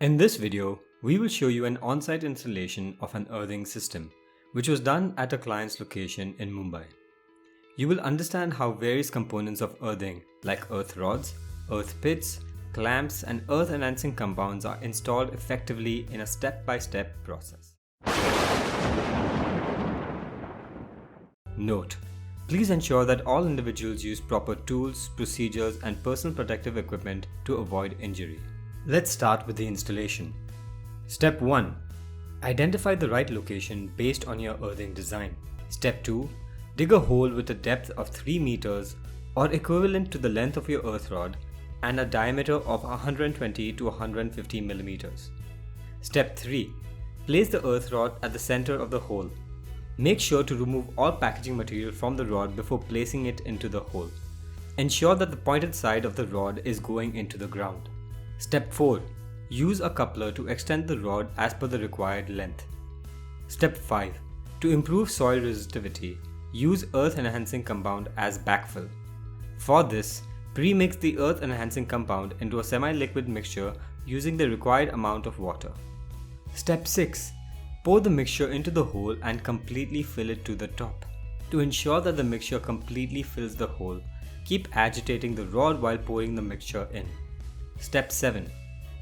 In this video, we will show you an on-site installation of an earthing system, which was done at a client's location in Mumbai. You will understand how various components of earthing like earth rods, earth pits, clamps and earth enhancing compounds are installed effectively in a step-by-step process. Note: please ensure that all individuals use proper tools, procedures and personal protective equipment to avoid injury. Let's start with the installation. Step 1. Identify the right location based on your earthing design. Step 2. Dig a hole with a depth of 3 meters or equivalent to the length of your earth rod and a diameter of 120 to 150 millimeters. Step 3. Place the earth rod at the center of the hole. Make sure to remove all packaging material from the rod before placing it into the hole. Ensure that the pointed side of the rod is going into the ground. Step 4. Use a coupler to extend the rod as per the required length. Step 5. To improve soil resistivity, use earth enhancing compound as backfill. For this, pre-mix the earth enhancing compound into a semi-liquid mixture using the required amount of water. Step 6. Pour the mixture into the hole and completely fill it to the top. To ensure that the mixture completely fills the hole, keep agitating the rod while pouring the mixture in. Step 7.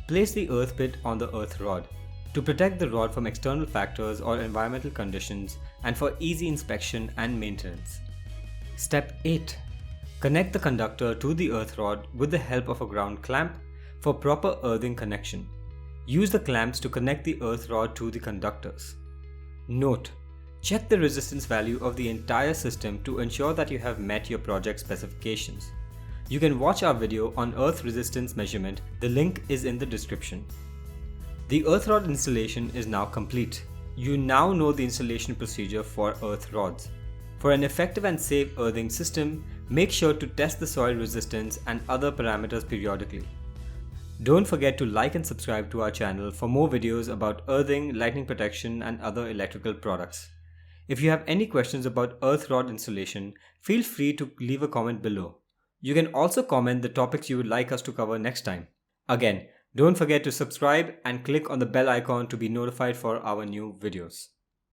Place the earth pit on the earth rod to protect the rod from external factors or environmental conditions and for easy inspection and maintenance. Step 8. Connect the conductor to the earth rod with the help of a ground clamp for proper earthing connection. Use the clamps to connect the earth rod to the conductors. Note: check the resistance value of the entire system to ensure that you have met your project specifications. You can watch our video on earth resistance measurement, the link is in the description. The earth rod installation is now complete. You now know the installation procedure for earth rods. For an effective and safe earthing system, make sure to test the soil resistance and other parameters periodically. Don't forget to like and subscribe to our channel for more videos about earthing, lightning protection and other electrical products. If you have any questions about earth rod installation, feel free to leave a comment below. You can also comment the topics you would like us to cover next time. Again, don't forget to subscribe and click on the bell icon to be notified for our new videos.